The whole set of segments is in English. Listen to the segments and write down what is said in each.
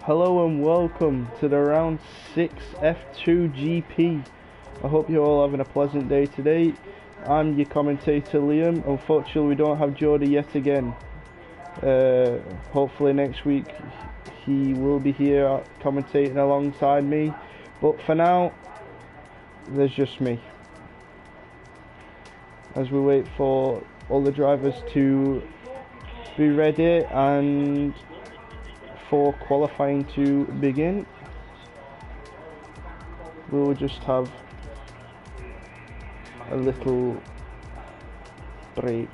Hello and welcome to the round 6 F2 GP. I hope you're all having a pleasant day today. I'm your commentator Liam. Unfortunately we don't have Jordy yet again. Hopefully next week he will be here commentating alongside me. But for now, there's just me. As we wait for all the drivers to be ready and for qualifying to begin, we will just have a little break.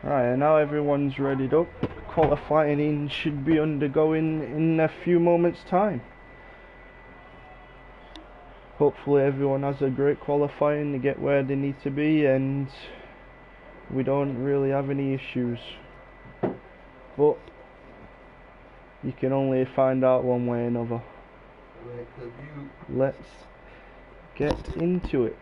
Right, and now everyone's readied up. Qualifying should be undergoing in a few moments' time. Hopefully everyone has a great qualifying to get where they need to be and we don't really have any issues. But you can only find out one way or another. Let's get into it.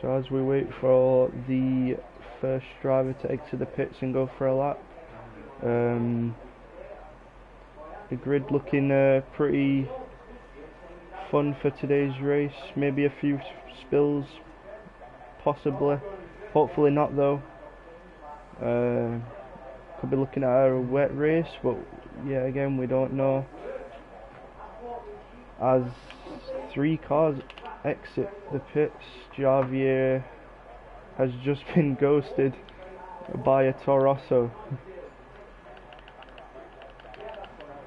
So as we wait for the first driver to exit the pits and go for a lap, the grid looking pretty fun for today's race. Maybe a few spills, possibly. Hopefully not though. Could be looking at a wet race, but yeah, again we don't know. As 3 cars exit the pits, Javier has just been ghosted by a Torosso.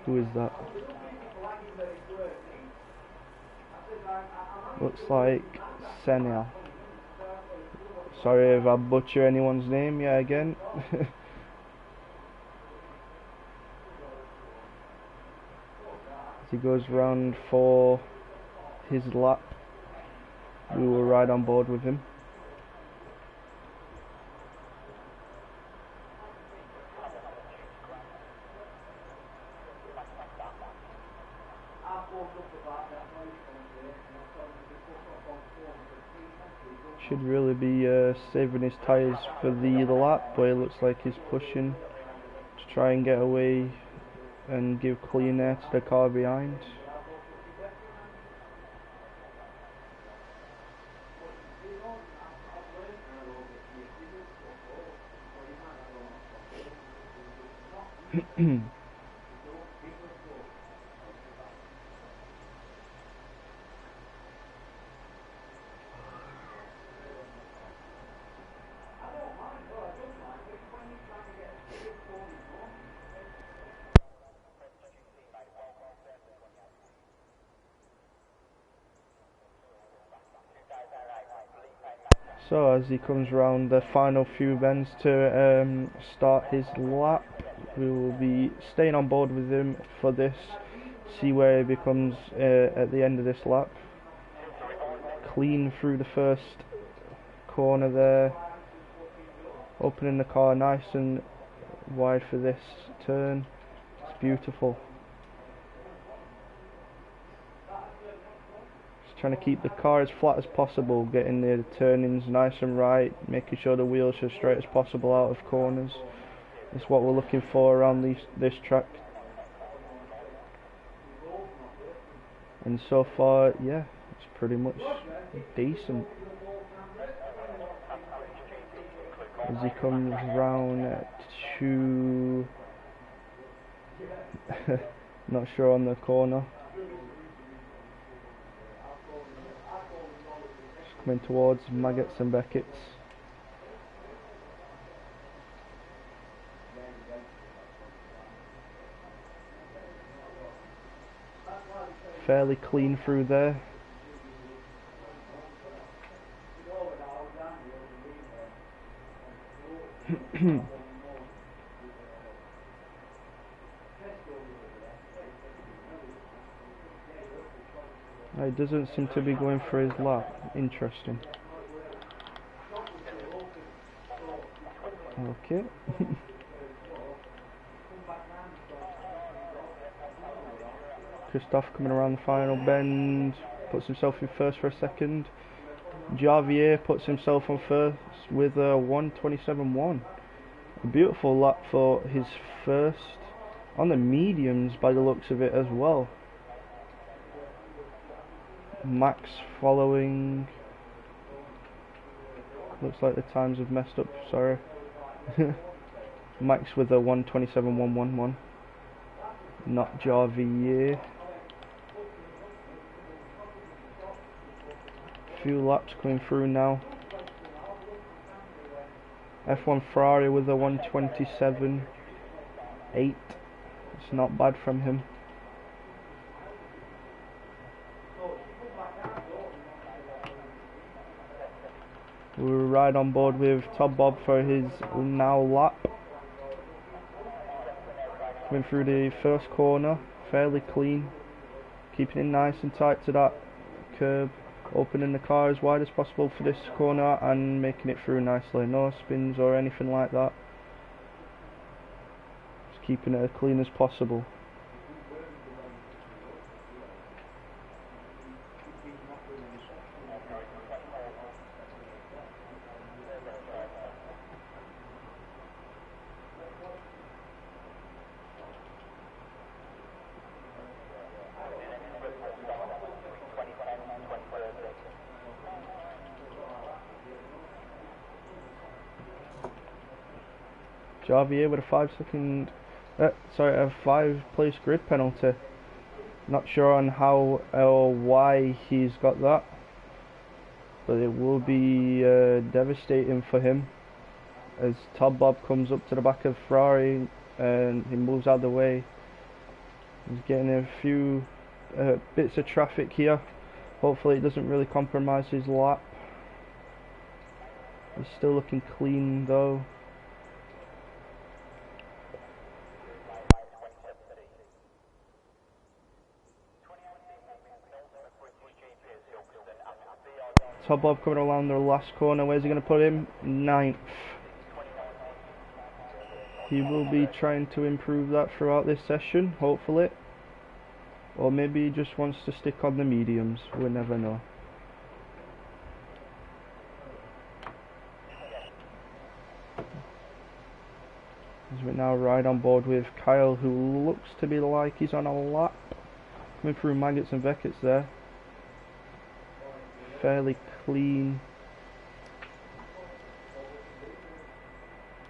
Who is that? Looks like Senel. Sorry if I butcher anyone's name, yeah, again. As he goes round for his lap, we will ride on board with him. Should really be saving his tyres for the lap, but it looks like he's pushing to try and get away and give clean air to the car behind. So as he comes round the final few bends to start his lap, we will be staying on board with him for this, see where he becomes at the end of this lap. Clean through the first corner there, opening the car nice and wide for this turn. It's beautiful. Trying to keep the car as flat as possible, getting the turnings nice and right, making sure the wheels are as straight as possible out of corners. That's what we're looking for around this track. and so far, yeah, it's pretty much decent. As he comes round to not sure on the corner. Just coming towards Maggots and Beckett's. Fairly clean through there. He doesn't seem to be going for his lap. Interesting. Okay. Christophe coming around the final bend, puts himself in first for a second. Javier puts himself on first with a 1:27.1. A beautiful lap for his first on the mediums by the looks of it as well. Max following. Looks like the times have messed up, sorry. Max with a 1:27.111. Not Javier. Few laps coming through now. F1 Ferrari with a 1:27.8. It's not bad from him. We're right on board with Top Bob for his now lap. Coming through the first corner, fairly clean. Keeping it nice and tight to that curb. Opening the car as wide as possible for this corner and making it through nicely. No spins or anything like that. Just keeping it as clean as possible. Javier with a 5-place grid penalty. Not sure on how or why he's got that, but it will be devastating for him as Top Bob comes up to the back of Ferrari and he moves out of the way. He's getting a few bits of traffic here. Hopefully it doesn't really compromise his lap. He's still looking clean though. Top Bob coming around the last corner. Where's he going to put him? 9th. He will be trying to improve that throughout this session, hopefully. Or maybe he just wants to stick on the mediums. We'll never know. As we now ride on board with Kyle, who looks to be like he's on a lap. Coming through Maggots and Beckett's there. Fairly clean.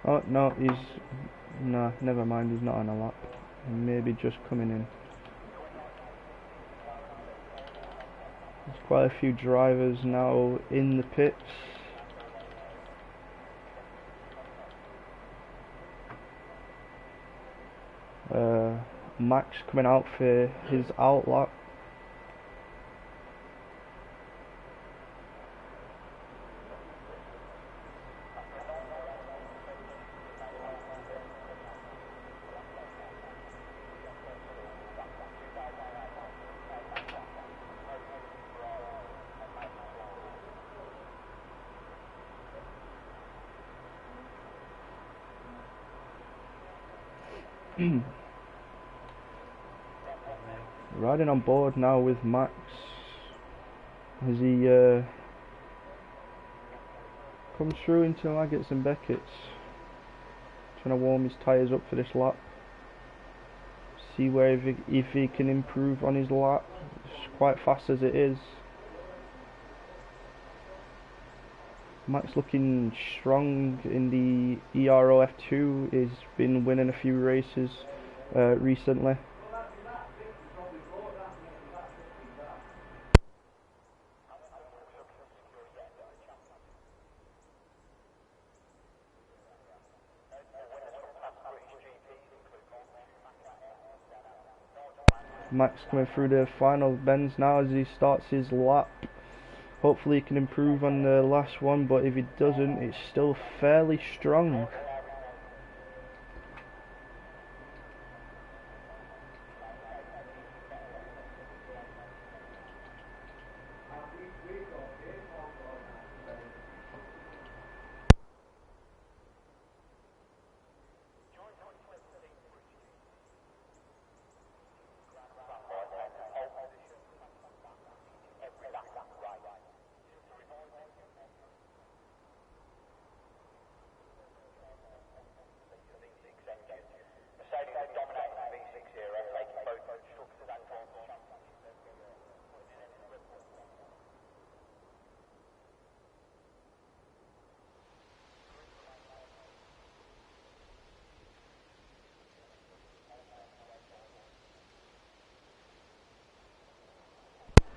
Oh no, nah, never mind, he's not on a lap. Maybe just coming in. There's quite a few drivers now in the pits. Max coming out for his out lap. Riding on board now with Max as he comes through into Maggots and Beckett's, trying to warm his tyres up for this lap, see where if he can improve on his lap. It's quite fast as it is. Max looking strong in the Ero F2. He's been winning a few races recently. Max coming through the final bends now as he starts his lap. Hopefully he can improve on the last one, but if he doesn't, it's still fairly strong.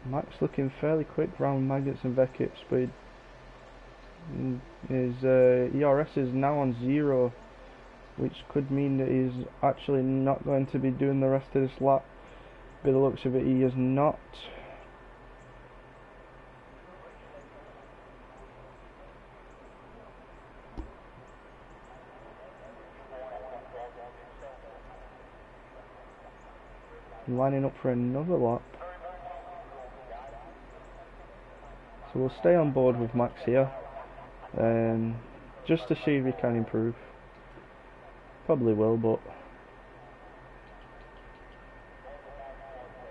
Max looking fairly quick round Maggots and Beckett's, but his ERS is now on 0, which could mean that he's actually not going to be doing the rest of this lap. By the looks of it, he is not. Lining up for another lap. So we'll stay on board with Max here, just to see if he can improve. Probably will, but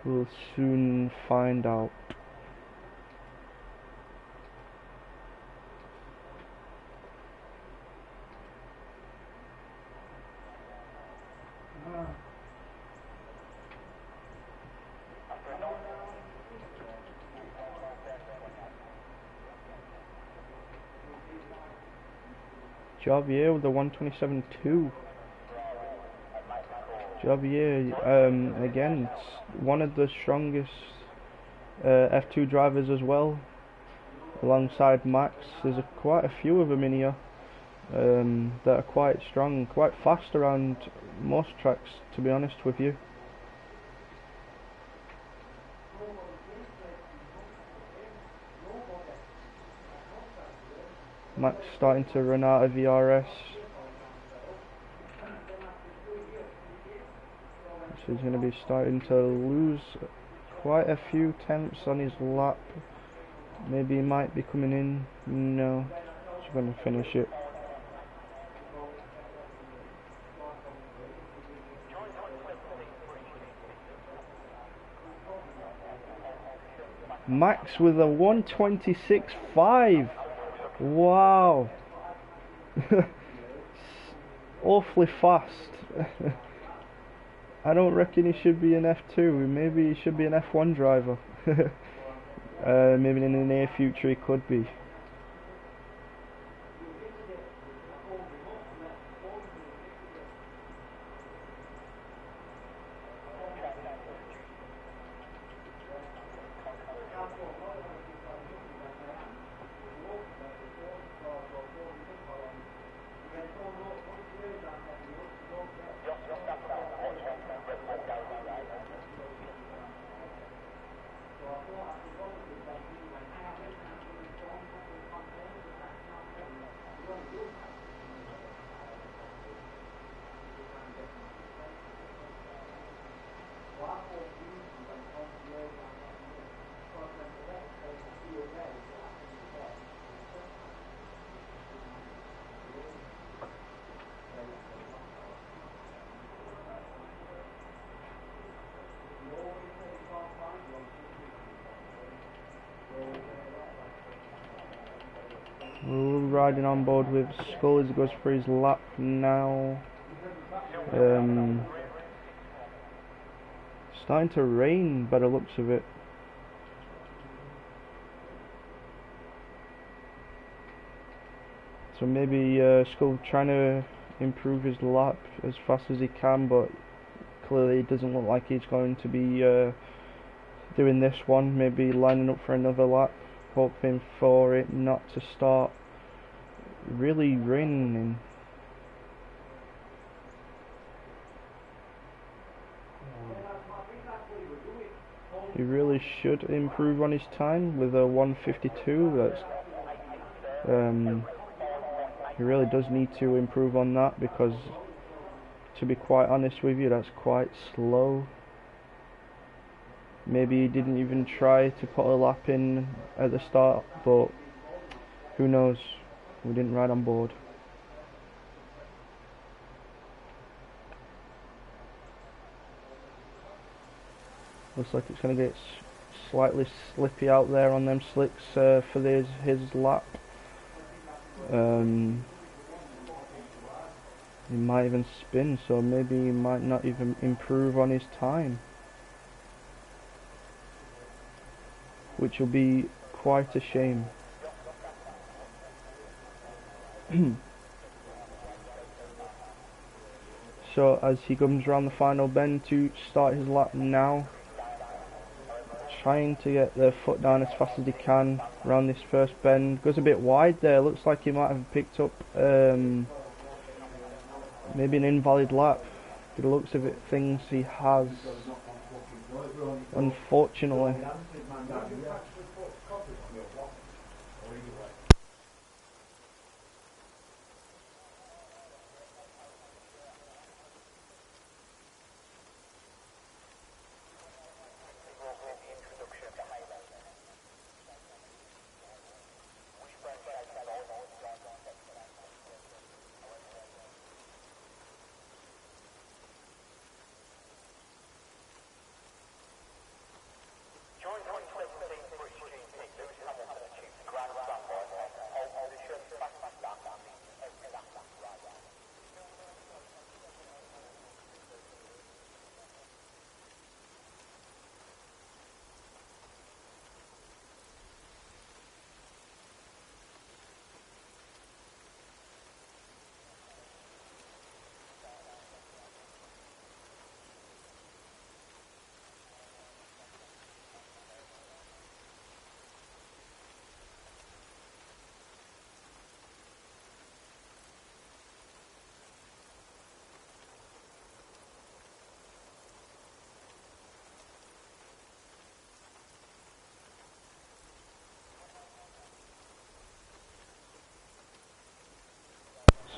we'll soon find out. Javier with the 127.2. Javier, again, one of the strongest F2 drivers as well, alongside Max. There's quite a few of them in here that are quite strong, quite fast around most tracks, to be honest with you. Max starting to run out of ERS. So he's going to be starting to lose quite a few tenths on his lap. Maybe he might be coming in. No, he's going to finish it. Max with a 126.5. Wow. Awfully fast. I don't reckon he should be an F2. Maybe he should be an F1 driver. Maybe in the near future he could be. We're riding on board with Skull as he goes for his lap now. Starting to rain by the looks of it. So maybe Skull trying to improve his lap as fast as he can, but clearly it doesn't look like he's going to be doing this one. Maybe lining up for another lap, hoping for it not to start really raining. He really should improve on his time with a 1:52. That's he really does need to improve on that, because to be quite honest with you, that's quite slow. Maybe he didn't even try to put a lap in at the start, but who knows? We didn't ride on board. Looks like it's going to get slightly slippy out there on them slicks for his lap. He might even spin, so maybe he might not even improve on his time, which will be quite a shame. So as he comes around the final bend to start his lap now, trying to get the foot down as fast as he can around this first bend. Goes a bit wide there, looks like he might have picked up maybe an invalid lap. By the looks of it, things he has, unfortunately.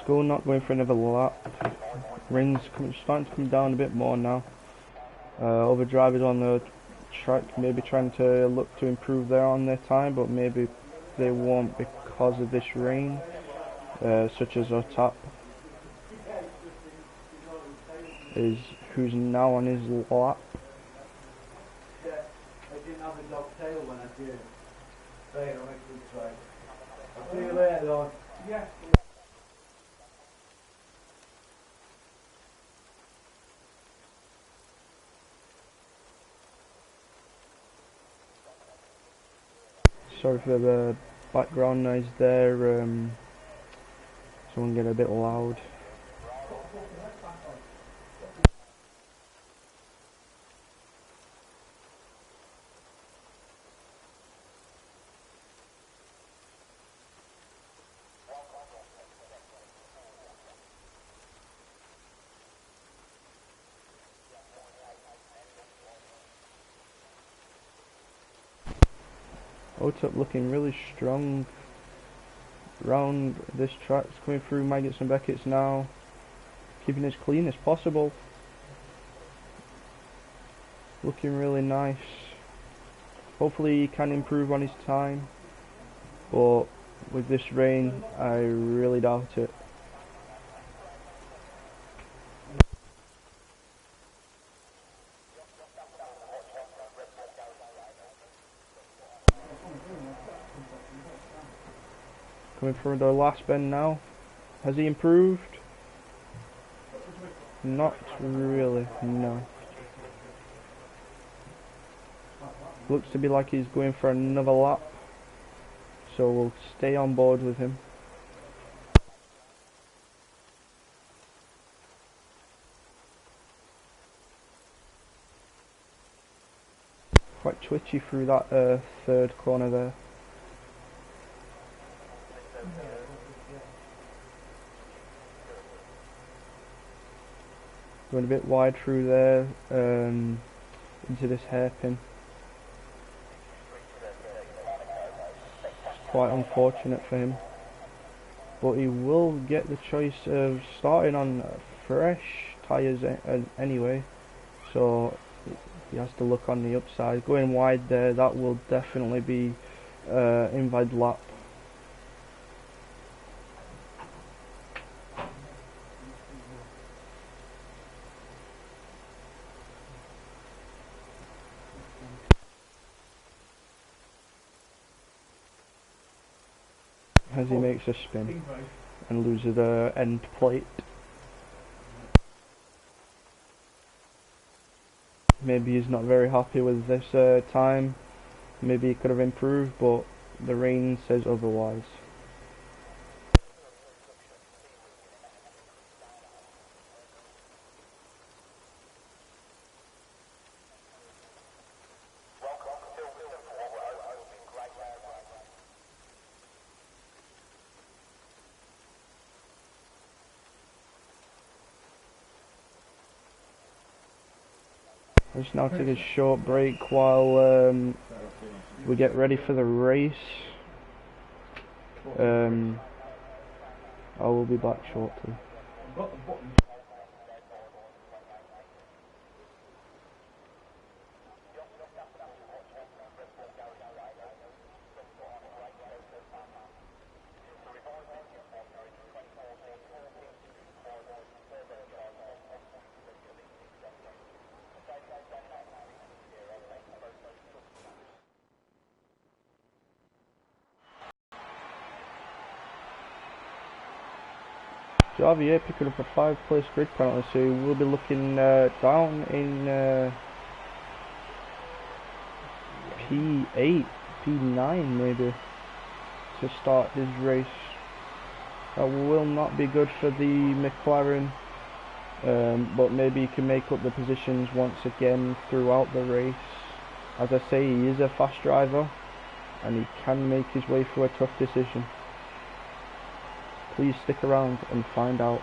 Skull not going for another lap. Rain's starting to come down a bit more now. Other drivers on the track maybe trying to look to improve there on their time, but maybe they won't because of this rain, such as Otap, who's now on his lap. I didn't have a dog tail when I did. Right, I'll make a good try. I'll see you later, Lord. Yeah. Sorry for the background noise there, someone get a bit loud. Otap looking really strong round this track. It's coming through Maggots and Beckett's now, keeping as clean as possible. Looking really nice. Hopefully he can improve on his time, but with this rain I really doubt it. Coming through the last bend now. Has he improved? Not really, no. Looks to be like he's going for another lap, so we'll stay on board with him. Quite twitchy through that third corner there. Going a bit wide through there, into this hairpin. Quite unfortunate for him, but he will get the choice of starting on fresh tyres anyway, so he has to look on the upside. Going wide there, that will definitely be invalid lap. As he makes a spin and loses the end plate. Maybe he's not very happy with this time. Maybe he could have improved, but the rain says otherwise. Let's now take a short break while we get ready for the race. I will be back shortly. Javier picking up a 5th place grid penalty, so we'll be looking down in P8, P9 maybe, to start his race. That will not be good for the McLaren, but maybe he can make up the positions once again throughout the race. As I say, he is a fast driver and he can make his way through a tough decision. Please stick around and find out.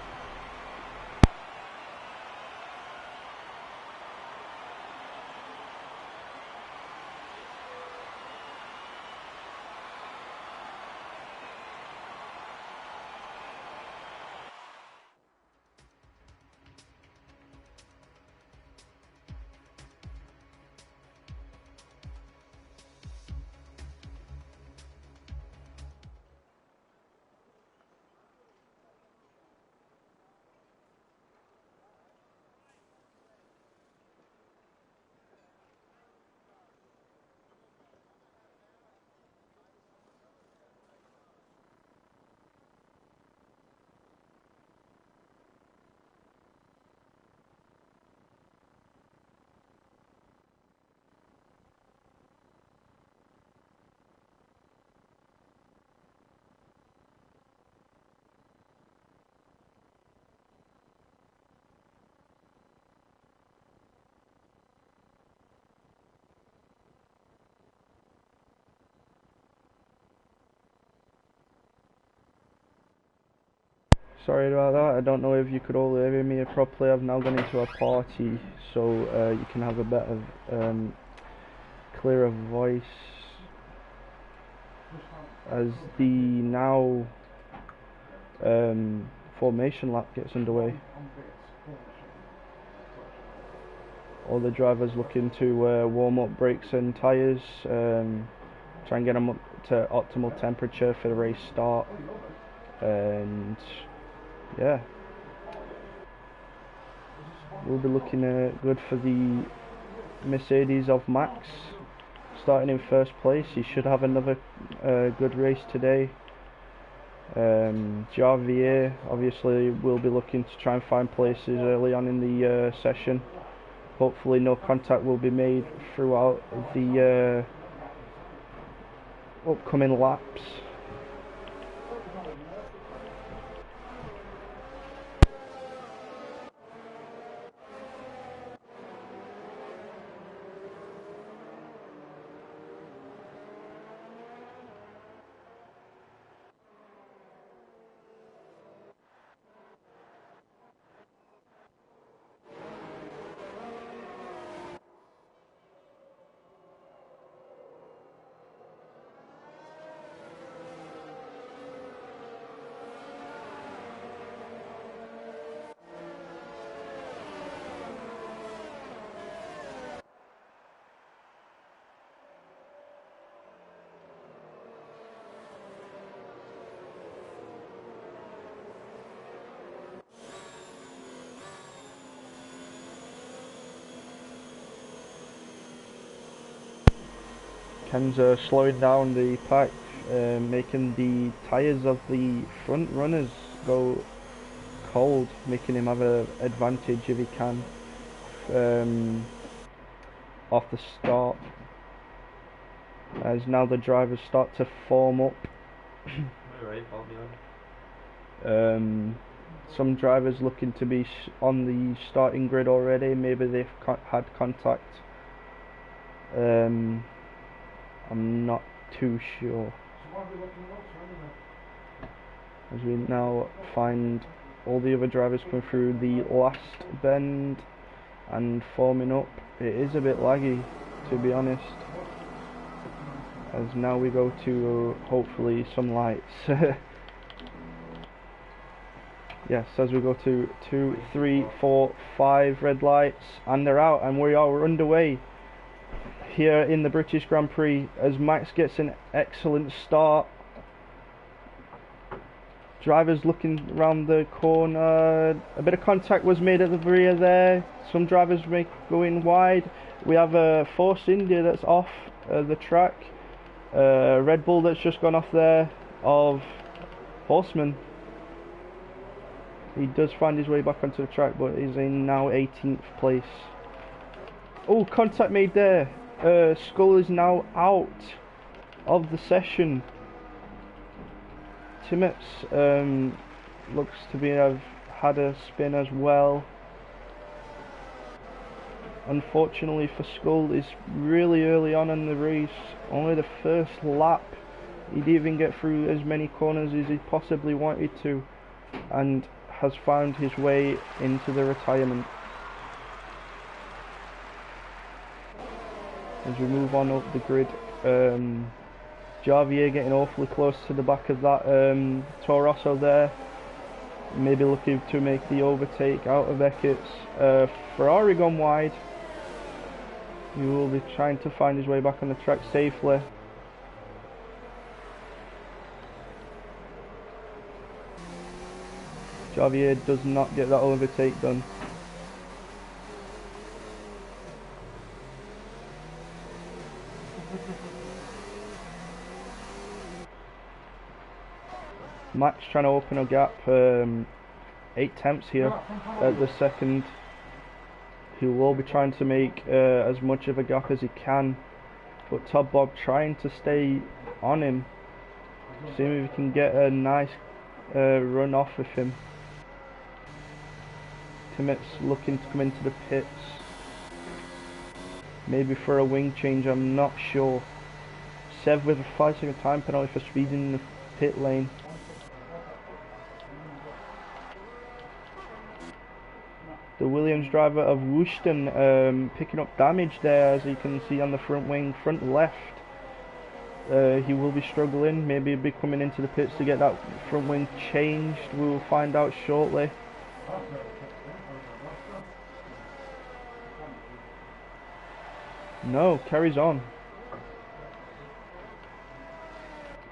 Sorry about that, I don't know if you could all hear me properly. I've now gone into a party, so you can have a better, clearer voice, as the now formation lap gets underway. All the drivers looking to warm up brakes and tyres, try and get them up to optimal temperature for the race start, and yeah, we'll be looking good for the Mercedes of Max, starting in 1st place. He should have another good race today. Javier obviously will be looking to try and find places early on in the session. hopefully no contact will be made throughout the upcoming laps. Ken's slowing down the pack, making the tyres of the front runners go cold, making him have an advantage if he can off the start, as now the drivers start to form up. Some drivers looking to be on the starting grid already, maybe they've had contact. I'm not too sure. As we now find all the other drivers coming through the last bend and forming up. It is a bit laggy, to be honest, as now we go to hopefully some lights. Yes, as we go to 2, 3, 4, 5 red lights, and they're out, and we are underway here in the British Grand Prix as Max gets an excellent start. Drivers looking around the corner, a bit of contact was made at the rear there. Some drivers may go in wide. We have a Force India that's off the track, Red Bull that's just gone off there of Horseman. He does find his way back onto the track, but is in now 18th place. Oh, contact made there. Skull is now out of the session. Timmets looks to have had a spin as well. Unfortunately for Skull, is really early on in the race. Only the first lap. He didn't even get through as many corners as he possibly wanted to, and has found his way into the retirement. As we move on up the grid, Javier getting awfully close to the back of that Toro Rosso there, maybe looking to make the overtake out of Beckett's. Ferrari gone wide. He will be trying to find his way back on the track safely. Javier does not get that overtake done. Max trying to open a gap, 8 tenths here at the second. He will be trying to make as much of a gap as he can, but Todd Bob trying to stay on him, seeing if he can get a nice run off of him. Timmett's looking to come into the pits, maybe for a wing change, I'm not sure. Sev with a 5-second time penalty for speeding in the pit lane. The Williams driver of Wooston picking up damage there, as you can see on the front wing, front left. He will be struggling, maybe he'll be coming into the pits to get that front wing changed. We will find out shortly. No, carries on.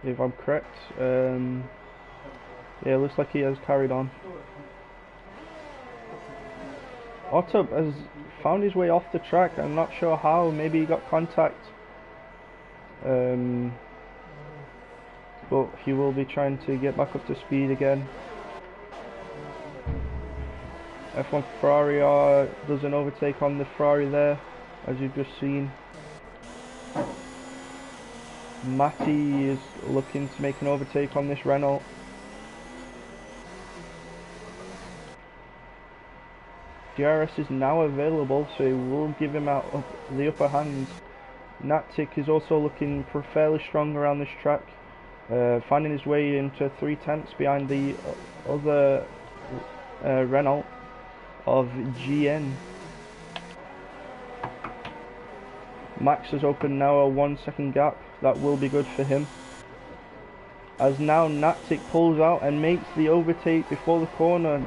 If I'm correct, yeah, looks like he has carried on. Otto has found his way off the track. I'm not sure how. Maybe he got contact. But he will be trying to get back up to speed again. F1 Ferrari does an overtake on the Ferrari there, as you've just seen. Matty is looking to make an overtake on this Renault. DRS is now available, so it will give him the upper hand. Natic is also looking fairly strong around this track, finding his way into 3/10 behind the other Renault of GN. Max has opened now a 1 second gap. That will be good for him, as now Natic pulls out and makes the overtake before the corner.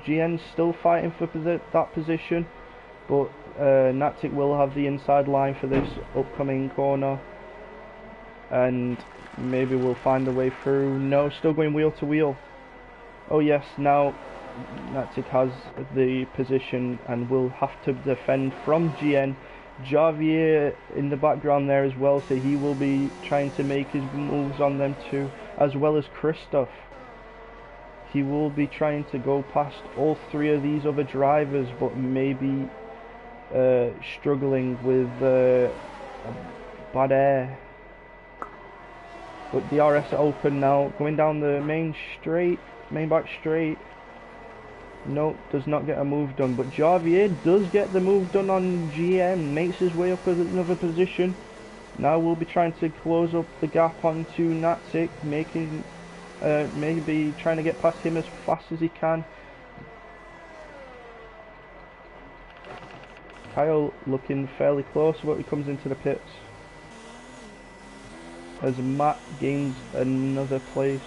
GN's still fighting for that position, but Natic will have the inside line for this upcoming corner, and maybe we'll find a way through. No, still going wheel to wheel. Oh yes, now Natic has the position and will have to defend from GN. Javier in the background there as well, so he will be trying to make his moves on them too, as well as Christoph. He will be trying to go past all three of these other drivers, but maybe struggling with bad air. But DRS open now, going down the main back straight. Nope, does not get a move done, but Javier does get the move done on GM, makes his way up another position. Now we'll be trying to close up the gap onto Natic, making maybe trying to get past him as fast as he can. Kyle looking fairly close, but he comes into the pits as Matt gains another place.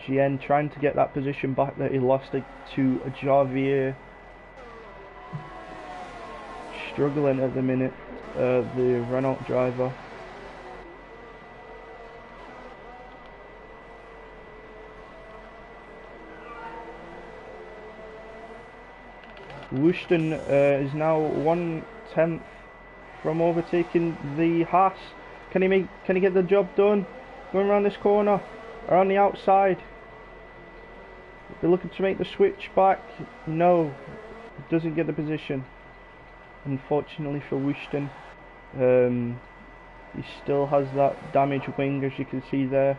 GN trying to get that position back that he lost it to Javier. Struggling at the minute, the Renault driver. Woosten is now 1/10 from overtaking the Haas. Can he get the job done? Going around this corner, or on the outside. They're looking to make the switch back. No, doesn't get the position. Unfortunately for Woosten, he still has that damaged wing, as you can see there.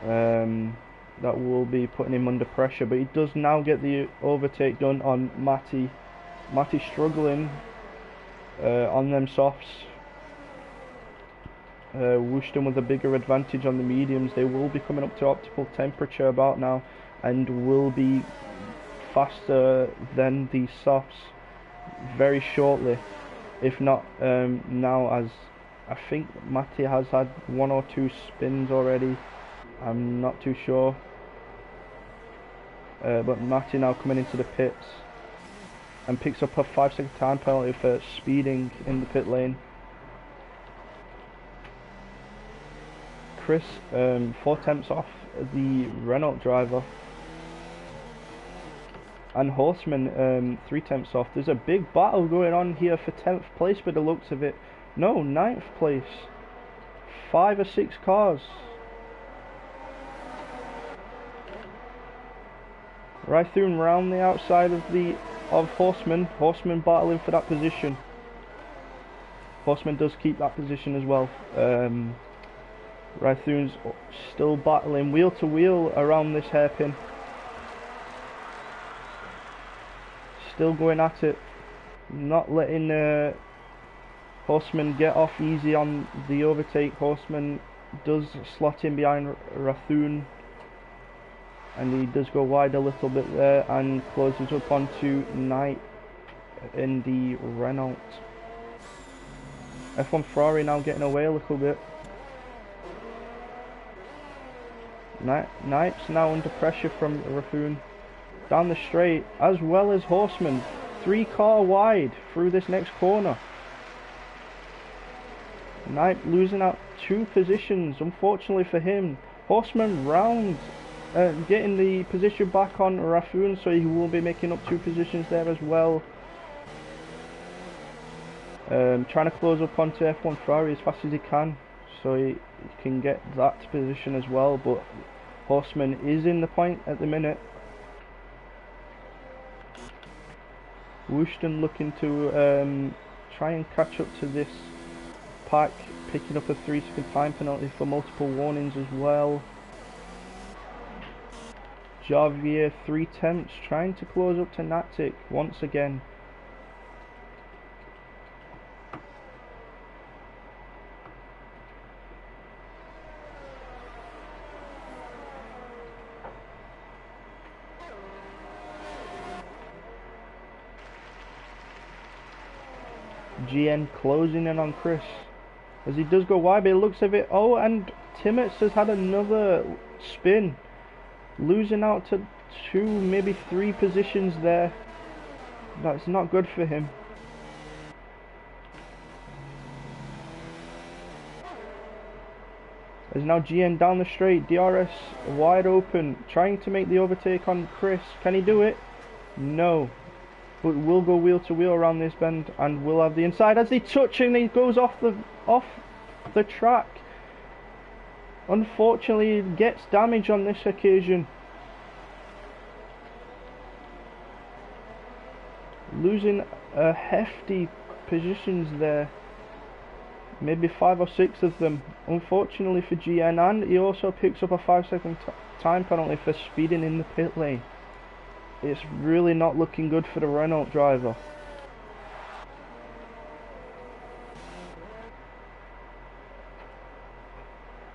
That will be putting him under pressure, but he does now get the overtake done on Matty. Matty struggling on them softs. Woosten with a bigger advantage on the mediums. They will be coming up to optimal temperature about now, and will be faster than the softs very shortly, if not now, as I think Matty has had 1 or 2 spins already. I'm not too sure. But Matty now coming into the pits and picks up a 5-second time penalty for speeding in the pit lane. Chris 4/10 off the Renault driver, and Horseman 3/10 off. There's a big battle going on here for 10th place by the looks of it. No, 9th place. 5 or 6 cars. Right through and round the outside of Horseman. Horseman battling for that position. Horseman does keep that position as well. Right through's still battling wheel to wheel around this hairpin. Still going at it. Not letting Horseman get off easy on the overtake. Horseman does slot in behind Rathun, and he does go wide a little bit there and closes up onto Knight in the Renault. F1 Ferrari now getting away a little bit. Knight's now under pressure from Rathun down the straight, as well as Horseman. 3 car wide through this next corner. Knight losing out 2 positions, unfortunately for him. Horseman round, getting the position back on Rathun, so he will be making up 2 positions there as well. Trying to close up onto F1 Ferrari as fast as he can, so he can get that position as well, but Horseman is in the point at the minute. Wooshton looking to try and catch up to this pack, picking up a 3-second time penalty for multiple warnings as well. Javier 3/10 trying to close up to Natic once again. GN closing in on Chris as he does go wide, but it looks of it. Oh, and Timmets has had another spin, losing out to 2, maybe 3 positions there. That's not good for him. As now GN down the straight, DRS wide open, trying to make the overtake on Chris. Can he do it? No. But will go wheel to wheel around this bend and will have the inside as they touch and he goes off the track. Unfortunately, he gets damage on this occasion. Losing a hefty positions there. Maybe 5 or 6 of them, unfortunately for GN, and he also picks up a 5-second time penalty for speeding in the pit lane. It's really not looking good for the Renault driver.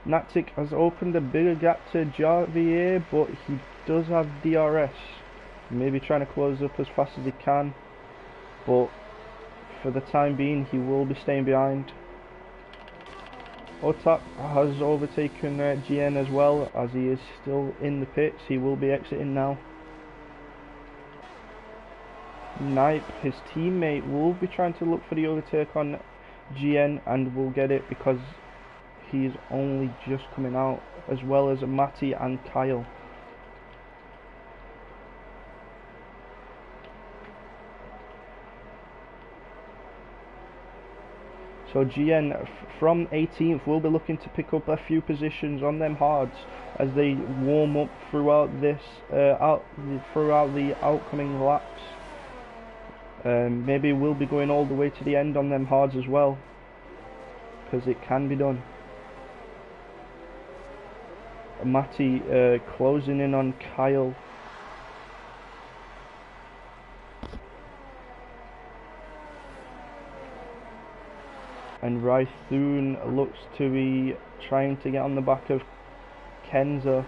Natic has opened a bigger gap to Javier, but he does have DRS. Maybe trying to close up as fast as he can, but for the time being he will be staying behind. Otap has overtaken GN as well, as he is still in the pits. He will be exiting now. Knipe, his teammate, will be trying to look for the overtake on GN and will get it because he's only just coming out, as well as Matty and Kyle. So GN from 18th will be looking to pick up a few positions on them hards as they warm up throughout this throughout the outcoming laps. Maybe we'll be going all the way to the end on them hards as well, because it can be done. Matty closing in on Kyle. And Rythun looks to be trying to get on the back of Kenza.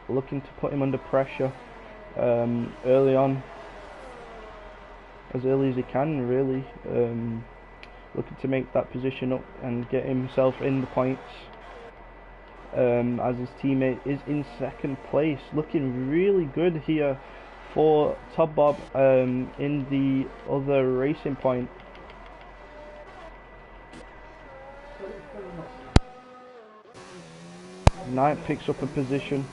Looking to put him under pressure early on, as early as he can really. Looking to make that position up and get himself in the points, as his teammate is in 2nd place. Looking really good here for Top Bob in the other racing point. Knight picks up a position.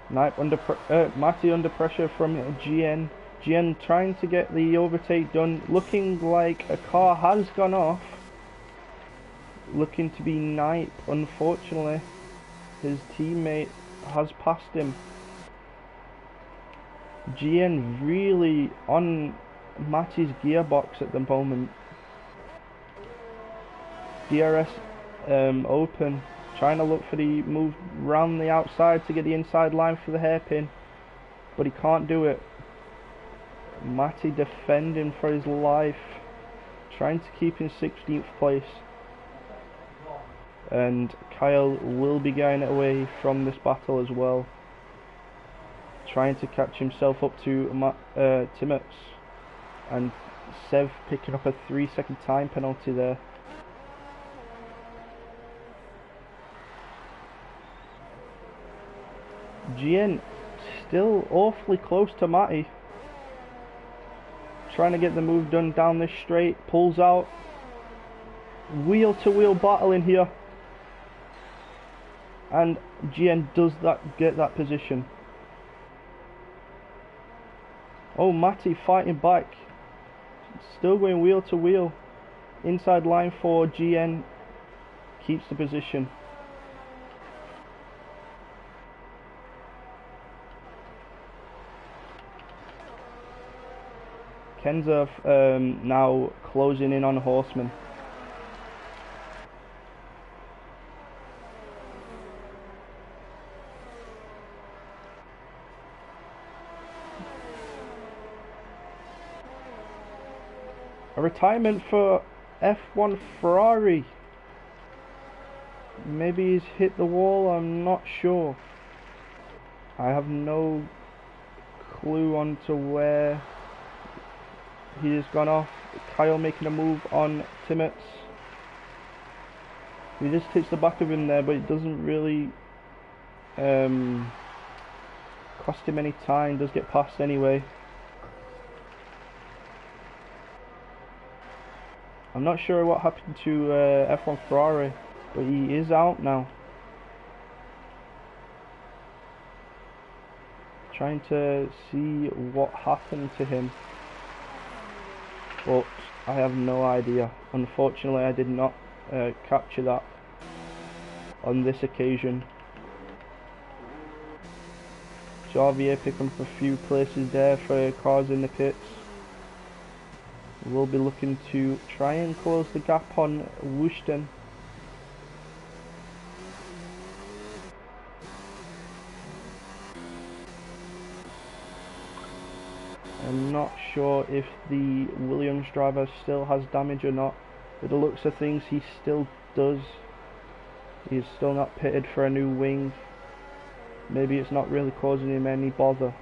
Matty under pressure from GN. GN trying to get the overtake done. Looking like a car has gone off. Looking to be Knight. Unfortunately, his teammate has passed him. GN really on Matty's gearbox at the moment. DRS open. Trying to look for the move round the outside to get the inside line for the hairpin, but he can't do it. Matty defending for his life, trying to keep in 16th place. And Kyle will be getting it away from this battle as well, trying to catch himself up to Timmets, and Sev picking up a 3-second time penalty there. GN still awfully close to Matty, trying to get the move done down this straight. Pulls out, wheel to wheel battle in here. and GN does get that position. Oh, Matty fighting back, still going wheel to wheel. Inside line for GN, keeps the position. Kenza now closing in on Horseman. A retirement for F1 Ferrari. Maybe he's hit the wall, I'm not sure. I have no clue on to where he has gone off. Kyle making a move on Timmets. He just hits the back of him there, but it doesn't really cost him any time. Does get past anyway. I'm not sure what happened to F1 Ferrari, but he is out now. Trying to see what happened to him, but I have no idea. Unfortunately, I did not capture that on this occasion. Javier picking up a few places there for cars in the pits. We'll be looking to try and close the gap on Wüsten. I'm not sure if the Williams driver still has damage or not. With the looks of things, he still does. He's still not pitted for a new wing. Maybe it's not really causing him any bother.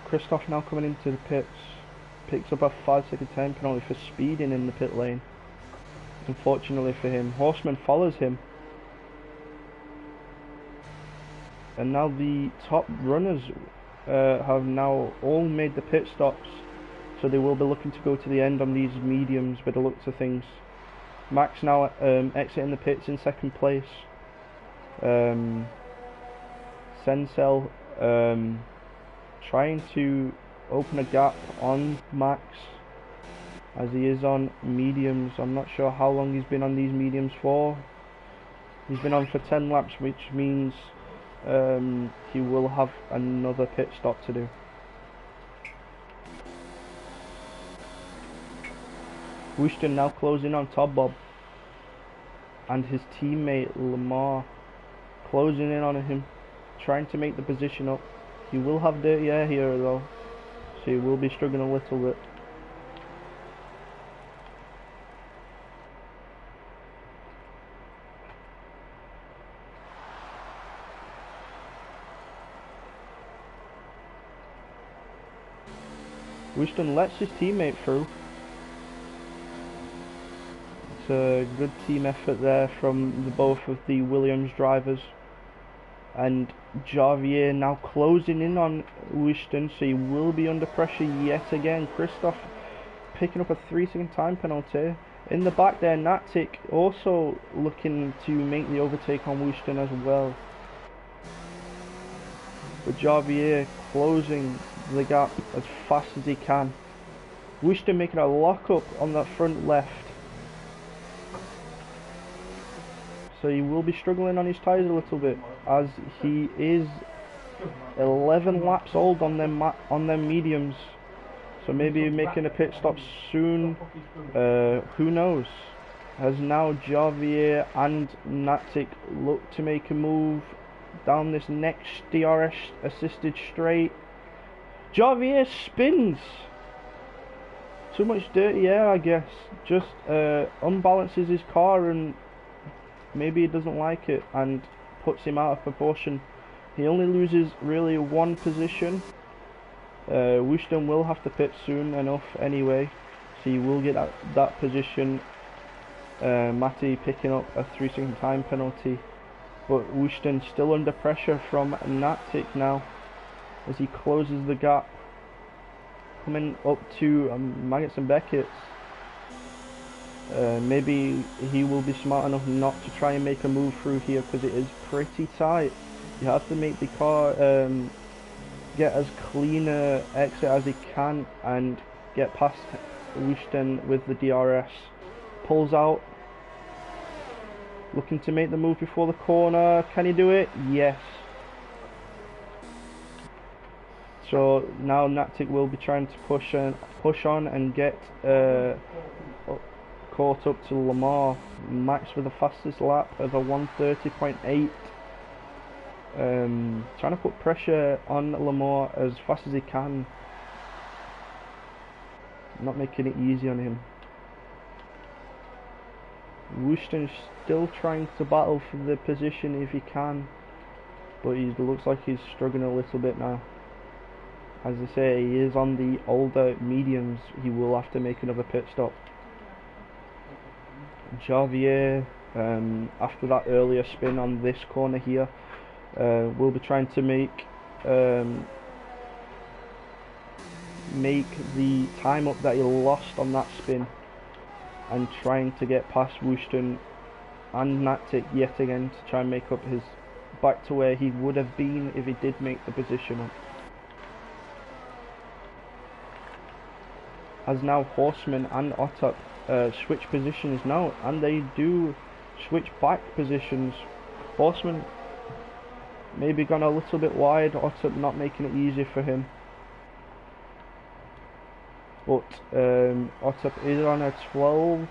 Christoph now coming into the pits, picks up a 5-second time penalty for speeding in the pit lane. Unfortunately for him, Horseman follows him. And now the top runners have now all made the pit stops, so they will be looking to go to the end on these mediums by the looks of things. Max now exiting the pits in second place. Sencel trying to open a gap on Max as he is on mediums. I'm not sure how long he's been on these mediums for. He's been on for 10 laps, which means he will have another pit stop to do. Wüsten now closing on Top Bob and his teammate Lamar closing in on him, trying to make the position up. He will have dirty air here though, so he will be struggling a little bit. Wüsten lets his teammate through. It's a good team effort there from both of the Williams drivers. And Javier now closing in on Wüsten, so he will be under pressure yet again. Christoph picking up a 3-second time penalty. In the back there, Natic also looking to make the overtake on Wüsten as well. But Javier closing the gap as fast as he can. Wüsten making a lock up on that front left. So he will be struggling on his tyres a little bit, as he is 11 laps old on them mediums. So maybe making a pit stop soon, who knows. As now Javier and Natic look to make a move down this next DRS assisted straight. Javier spins! Too much dirty air, I guess. Just unbalances his car, and maybe he doesn't like it and puts him out of proportion He only loses really one position. Woosten will have to pit soon enough anyway, so he will get that position. Matty picking up a 3-second time penalty, but Woosten still under pressure from Natic now as he closes the gap, coming up to Maggots and Beckett. Maybe he will be smart enough not to try and make a move through here because it is pretty tight. You have to make the car get as clean a exit as he can and get past Woosten with the DRS. Pulls out, looking to make the move before the corner. Can he do it? Yes. So now Natic will be trying to push on and get caught up to Lamar. Max with the fastest lap of a 1:30.8. Trying to put pressure on Lamar as fast as he can, not making it easy on him. Woosten's still trying to battle for the position if he can, but he looks like he's struggling a little bit now. As I say, he is on the older mediums, he will have to make another pit stop. Javier, after that earlier spin on this corner here, will be trying to make the time up that he lost on that spin, and trying to get past Woosten and Natic yet again to try and make up his back to where he would have been if he did make the position up. As now Horseman and Otto switch positions now, and they do switch back positions. Horseman maybe gone a little bit wide, Otto not making it easy for him. But Otto is on a 12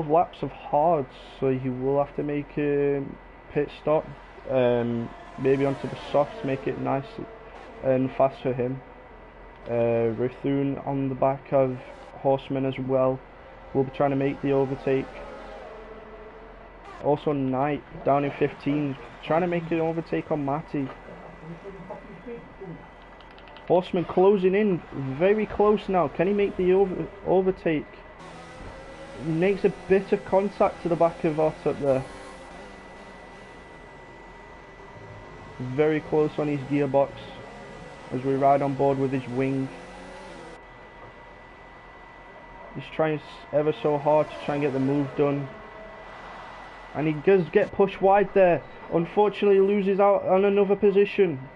laps of hards, so he will have to make a pit stop, maybe onto the softs, make it nice and fast for him. Rethune on the back of Horseman as well, will be trying to make the overtake. Also Knight down in 15, trying to make an overtake on Matty. Horseman closing in, very close now. Can he make the overtake? He makes a bit of contact to the back of Ott up there. Very close on his gearbox as we ride on board with his wing. He's trying ever so hard to try and get the move done. And he does get pushed wide there. Unfortunately loses out on another position.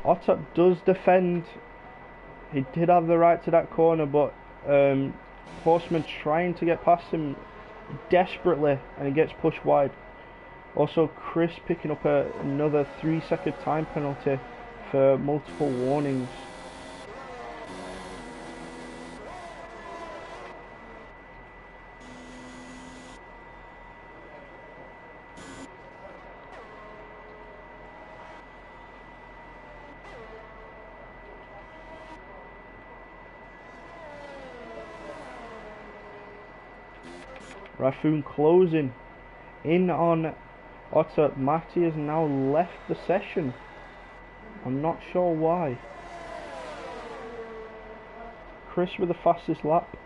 Otto does defend. He did have the right to that corner, but Horseman trying to get past him desperately, and he gets pushed wide. Also Chris picking up another 3-second time penalty for multiple warnings. Raffoon closing in on Otto. Matty has now left the session. I'm not sure why. Chris with the fastest lap,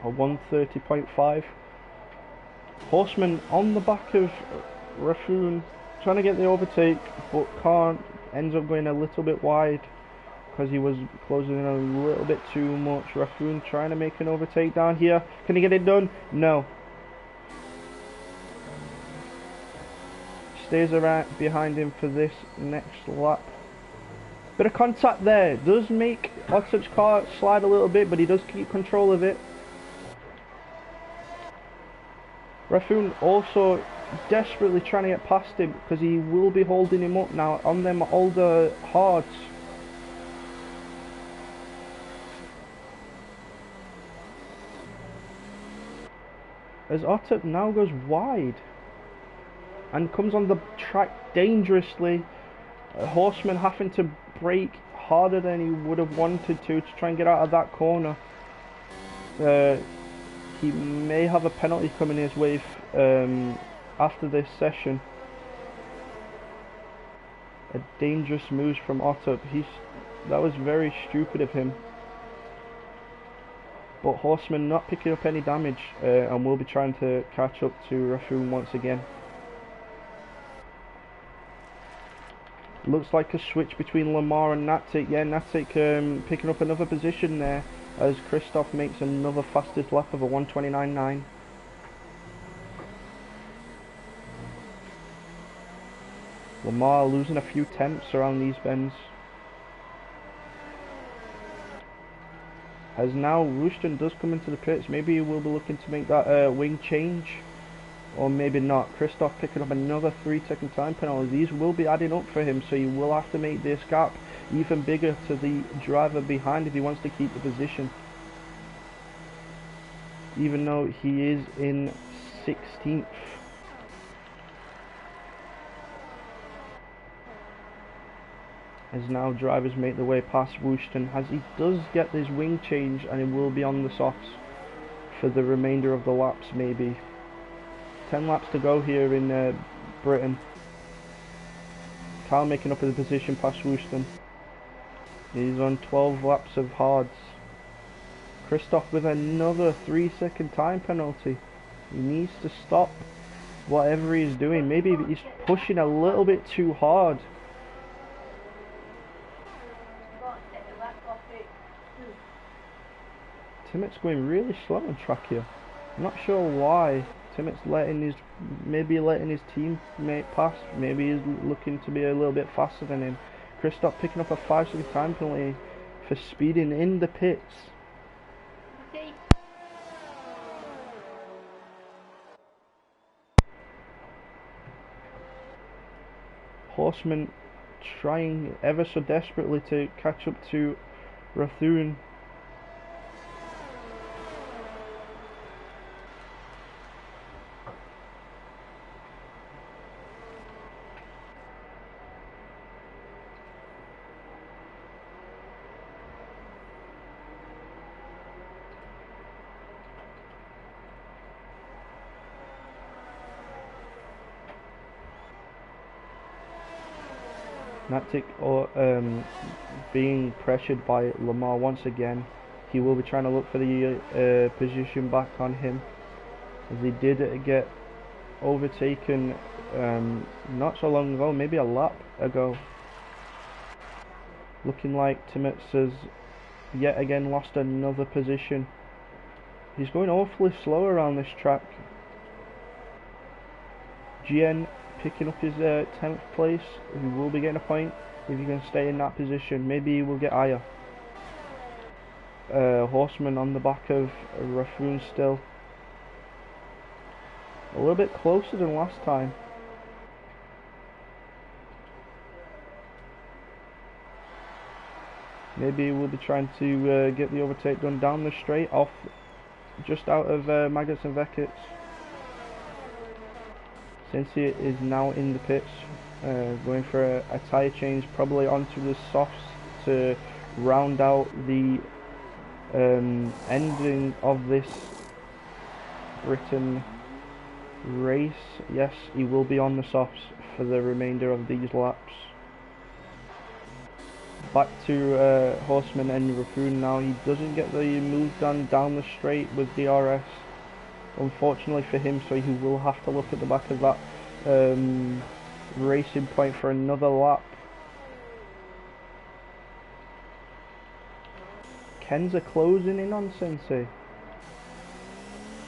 a 1:30.5. Horseman on the back of Raffoon, trying to get the overtake, but can't. Ends up going a little bit wide because he was closing in a little bit too much. Raffoon trying to make an overtake down here. Can he get it done? No. Stays around behind him for this next lap. Bit of contact there. Does make Otto's car slide a little bit, but he does keep control of it. Raffoon also desperately trying to get past him because he will be holding him up now on them older hards. As Otto now goes wide and comes on the track dangerously. Horseman having to brake harder than he would have wanted to try and get out of that corner. He may have a penalty coming his way after this session. A dangerous move from Otto. That was very stupid of him. But Horseman not picking up any damage, and will be trying to catch up to Raffoon once again. Looks like a switch between Lamar and Natic. Yeah, Natic picking up another position there as Christoph makes another fastest lap of a 1:29.9. Lamar losing a few tenths around these bends. As now Rushton does come into the pits, maybe he will be looking to make that wing change, or maybe not. Christoph picking up another 3-second time penalty. These will be adding up for him, so he will have to make this gap even bigger to the driver behind if he wants to keep the position. Even though he is in 16th. As now drivers make their way past Wooston, as he does get his wing change, and he will be on the softs for the remainder of the laps. Maybe 10 laps to go here in Britain. Kyle making up his position past Wooston. He's on 12 laps of hards. Christoph with another 3-second time penalty. He needs to stop whatever he's doing. Maybe he's pushing a little bit too hard. Timmett's going really slow on track here. I'm not sure why. Timmett's maybe letting his teammate pass. Maybe he's looking to be a little bit faster than him. Christoph picking up a 5-second time penalty for speeding in the pits. Horseman trying ever so desperately to catch up to Raffoon. Natic being pressured by Lamar once again. He will be trying to look for the position back on him, as he did get overtaken not so long ago, maybe a lap ago. Looking like Timotz has yet again lost another position. He's going awfully slow around this track. GN picking up his 10th place. He will be getting a point if he can stay in that position. Maybe he will get higher. Horseman on the back of Raffoon still. A little bit closer than last time. Maybe we'll be trying to get the overtake done down the straight off, just out of Maggots and Veckets. Cincy is now in the pits, going for a tyre change, probably onto the softs to round out the ending of this Britain race. Yes, he will be on the softs for the remainder of these laps. Back to Horseman and Raffoon now. He doesn't get the move done down the straight with DRS, unfortunately for him, so he will have to look at the back of that racing point for another lap. Kenza closing in on Sensei,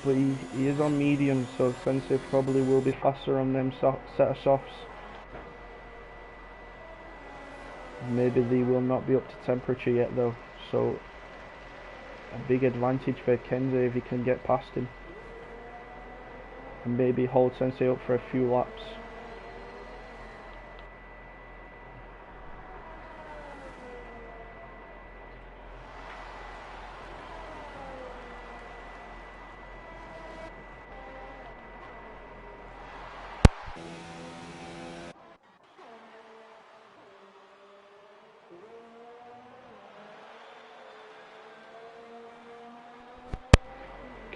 but he is on medium, so Sensei probably will be faster on them set of softs. Maybe they will not be up to temperature yet though, so a big advantage for Kenza if he can get past him and maybe hold Sensei up for a few laps.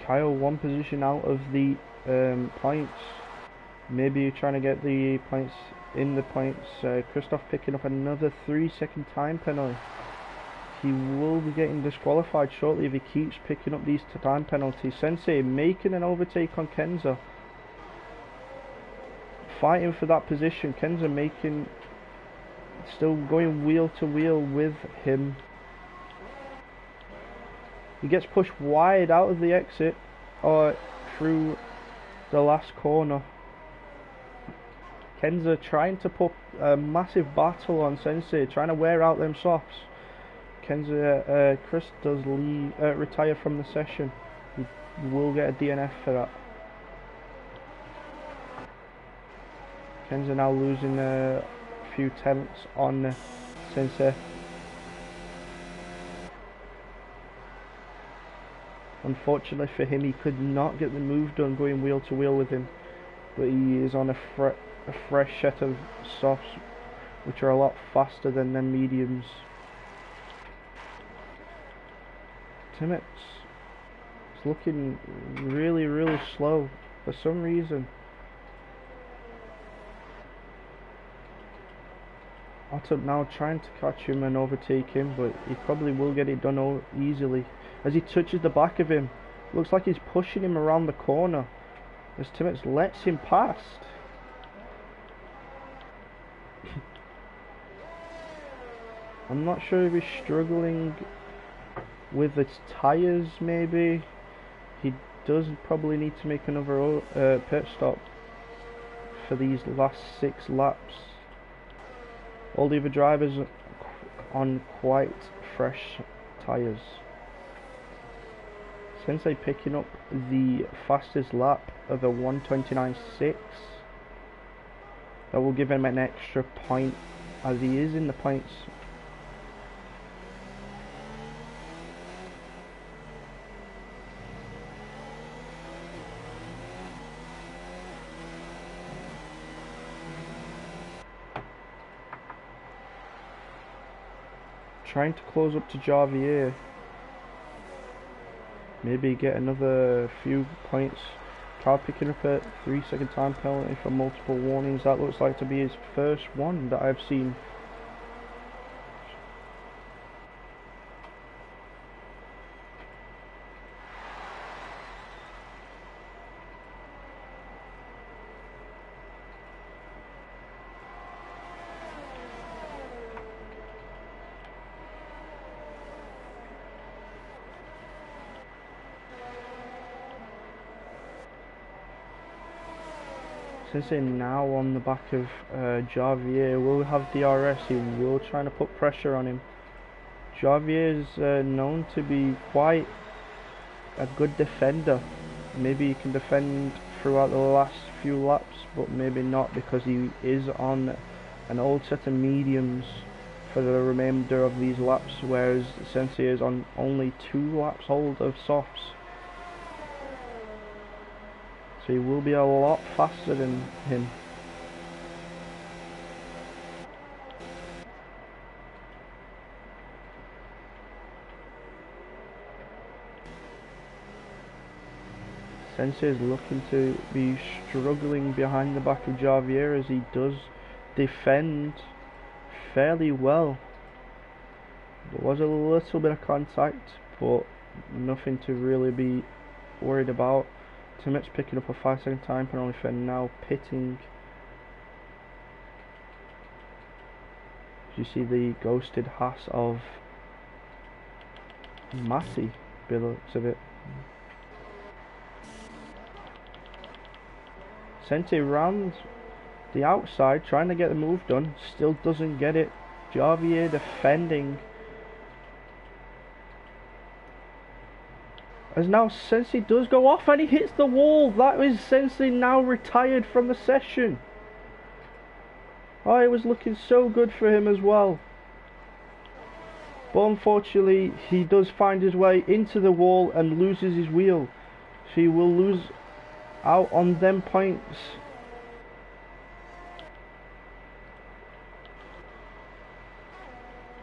Kyle one position out of the points. Maybe trying to get the points in the points. Christoph picking up another 3-second time penalty. He will be getting disqualified shortly if he keeps picking up these time penalties. Sensei making an overtake on Kenza. Fighting for that position. Kenza making, still going wheel to wheel with him. He gets pushed wide out of the exit or through the last corner. Kenza trying to put a massive battle on Sensei, trying to wear out them softs. Kenza, Chris does retire from the session. He will get a DNF for that. Kenza now losing a few tenths on Sensei. Unfortunately for him, he could not get the move done going wheel to wheel with him. But he is on a fresh set of softs, which are a lot faster than the mediums. Timmets is looking really slow for some reason. Otto now trying to catch him and overtake him, but he probably will get it done easily. As he touches the back of him, looks like he's pushing him around the corner as Timmets lets him past. I'm not sure if he's struggling with its tyres, maybe. He does probably need to make another pit stop for these last 6 laps. All the other drivers on quite fresh tyres. Sensei picking up the fastest lap of a 1:29.6. That will give him an extra point as he is in the points. Trying to close up to Javier. Maybe get another few points. Car picking up a 3-second time penalty for multiple warnings. That looks like to be his first one that I've seen. Sensei now on the back of Javier will have DRS. He will try to put pressure on him. Javier is known to be quite a good defender. Maybe he can defend throughout the last few laps, but maybe not, because he is on an old set of mediums for the remainder of these laps, whereas Sensei is on only 2 laps old of softs. So he will be a lot faster than him. Sensei is looking to be struggling behind the back of Javier as he does defend fairly well. There was a little bit of contact, but nothing to really be worried about. Timot's picking up a 5-second time penalty for now pitting. You see the ghosted Haas of Matty, by the looks of it. Sensei round the outside, trying to get the move done, still doesn't get it. Javier defending. As now Sensei does go off and he hits the wall. That is Sensei now retired from the session. Oh, it was looking so good for him as well. But unfortunately, he does find his way into the wall and loses his wheel. So he will lose out on them points.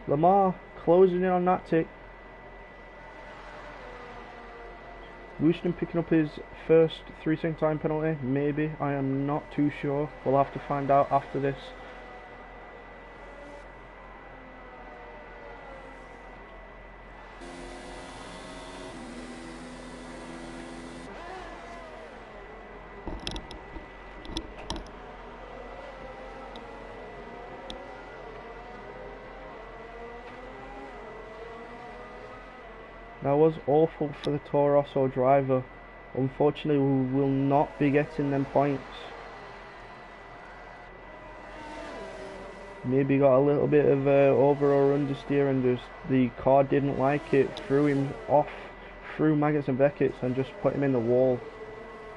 Lamar closing in on that tick. Wooston picking up his first 3-second time penalty, maybe, I am not too sure. We'll have to find out after this. That was awful for the Toro Rosso driver. Unfortunately, we will not be getting them points. Maybe got a little bit of over or understeer and just the car didn't like it. Threw him off through Maggots and Beckett's and just put him in the wall.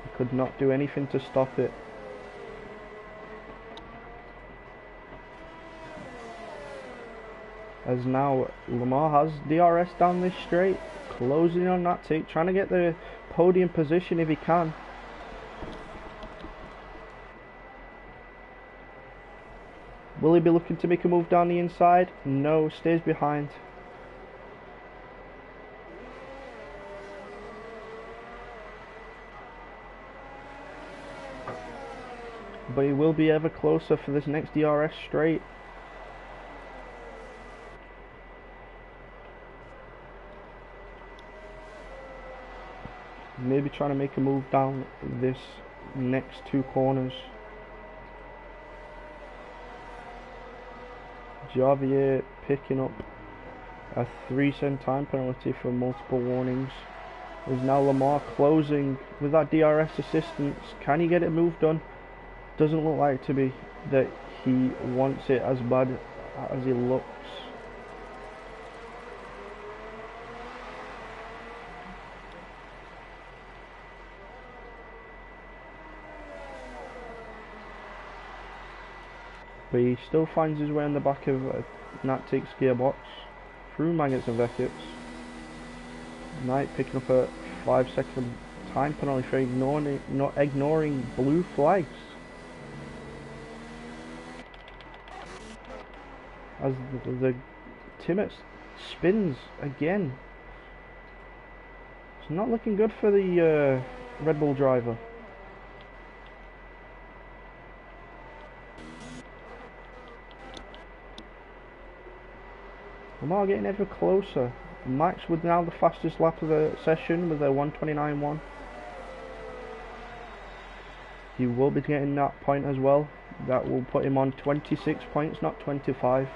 He could not do anything to stop it. As now Lamar has DRS down this straight, closing on that tick, trying to get the podium position if he can. Will he be looking to make a move down the inside? No, stays behind. But he will be ever closer for this next DRS straight. Maybe trying to make a move down this next 2 corners. Javier picking up a 3-second time penalty for multiple warnings. Is now Lamar closing with that DRS assistance. Can he get a move done? Doesn't look like to be that he wants it as bad as he looks. But he still finds his way on the back of Natic's gearbox through Maggots and Beckett's. Knight picking up a 5-second time penalty for ignoring blue flags. As the Timmets spins again. It's not looking good for the Red Bull driver. Lamar getting ever closer. Max with now the fastest lap of the session with a 1:29.1. He will be getting that point as well. That will put him on 26 points, not 25.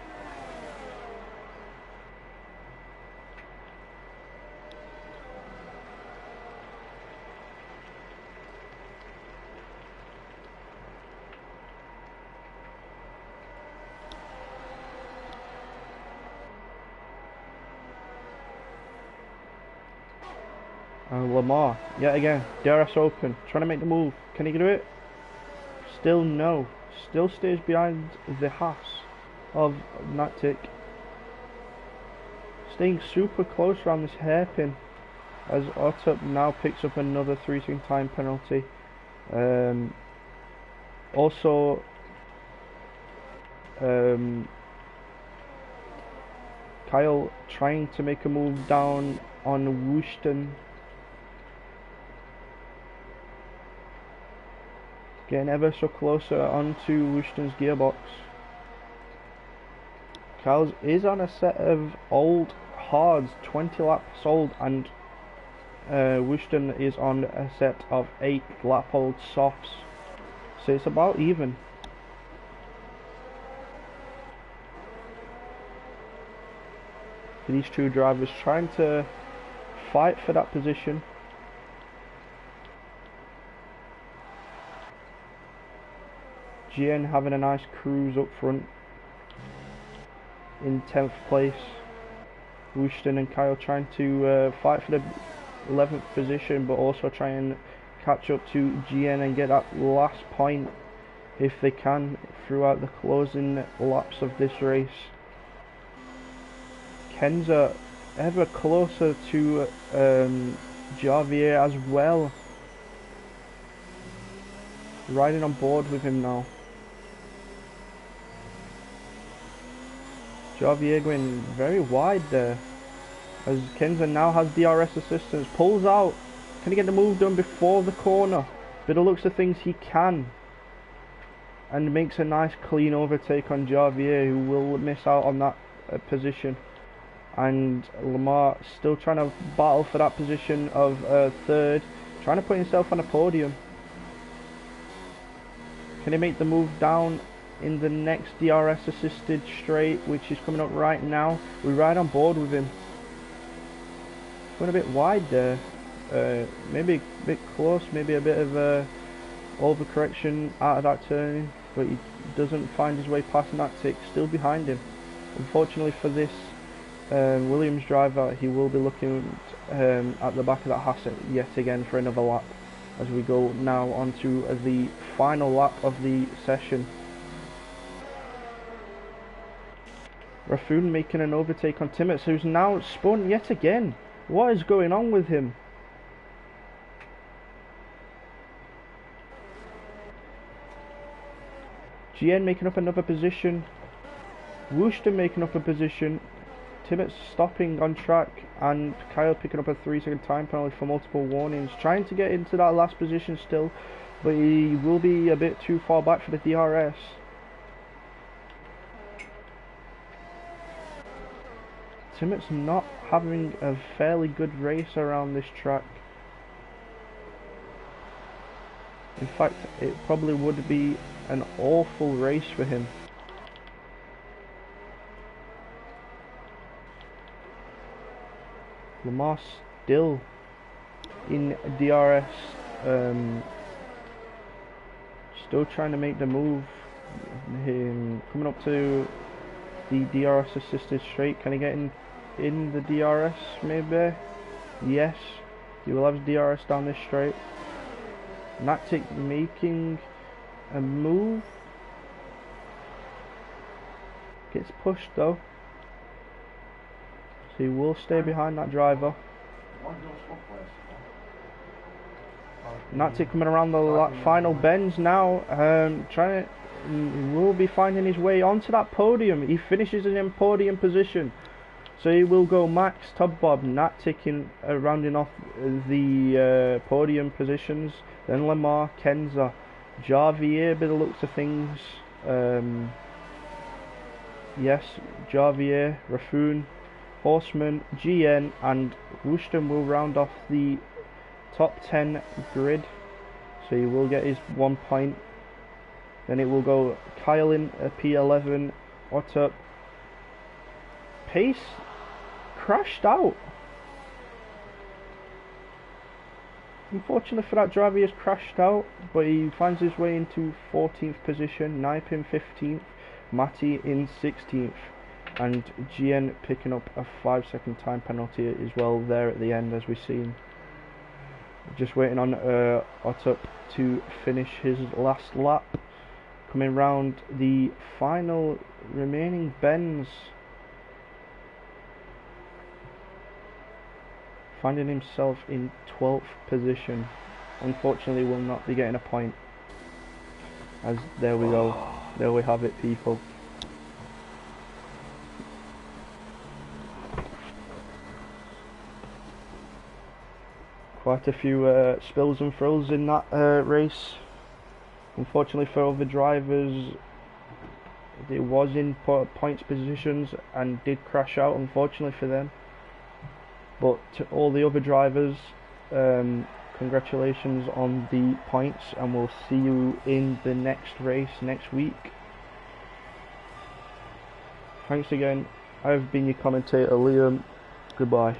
And Lamar, yet again, DRS open, trying to make the move. Can he do it? Still no. Still stays behind the Haas of Natic. Staying super close around this hairpin as Otto now picks up another 3-second time penalty. Also, Kyle trying to make a move down on Wooston. Getting ever so closer onto Wooston's gearbox. Kyle's is on a set of old hards, 20 laps old, and Wooston is on a set of 8 lap old softs. So it's about even. These two drivers trying to fight for that position. GN having a nice cruise up front in 10th place. Wooston and Kyle trying to fight for the 11th position, but also try and catch up to GN and get that last point if they can throughout the closing laps of this race. Kenza ever closer to Javier as well, riding on board with him now. Javier going very wide there as Kenza now has DRS assistance, pulls out Can he get the move done before the corner? But it looks of things he can. And makes a nice clean overtake on Javier, who will miss out on that position. And Lamar still trying to battle for that position of third, trying to put himself on a podium. Can he make the move down in the next DRS assisted straight, which is coming up right now? We're right on board with him. Went a bit wide there, maybe a bit close, maybe a bit of overcorrection out of that turning, but he doesn't find his way past Natic, still behind him. Unfortunately for this Williams driver, he will be looking at the back of that Hasset yet again for another lap, as we go now onto the final lap of the session. Raffoon making an overtake on Timmets, who's now spun yet again. What is going on with him? GN making up another position. Worcester making up a position. Timmets stopping on track, and Kyle picking up a 3-second time penalty for multiple warnings. Trying to get into that last position still, but he will be a bit too far back for the DRS. Timmets not having a fairly good race around this track. In fact, it probably would be an awful race for him. Lamar still in DRS, still trying to make the move. Coming up to the DRS assisted straight. Can he get in the DRS maybe? Yes, he will have his DRS down this straight. Natic making a move. Gets pushed though, so he will stay behind that driver. Natic coming around the final bends now, trying to, he will be finding his way onto that podium. He finishes in podium position, so he will go Max, Todd Bob, Natic in rounding off the podium positions, then Lamar, Kenza, Javier by the looks of things. Yes, Javier, Raffoon, Horseman, GN and Wooston will round off the top 10 grid, so he will get his 1 point. Then it will go Kyle in P11, Otto. Pace crashed out. Unfortunately for that driver, he has crashed out, but he finds his way into 14th position, Knipe in 15th, Matty in 16th, and GN picking up a 5-second time penalty as well there at the end, as we've seen. Just waiting on Otto to finish his last lap. Coming round the final remaining bends. Finding himself in 12th position. Unfortunately will not be getting a point. As there we go. There we have it, people. Quite a few spills and thrills in that race. Unfortunately for other drivers, it was in points positions and did crash out, unfortunately for them. But to all the other drivers, congratulations on the points, and we'll see you in the next race next week. Thanks again. I've been your commentator, Liam. Goodbye.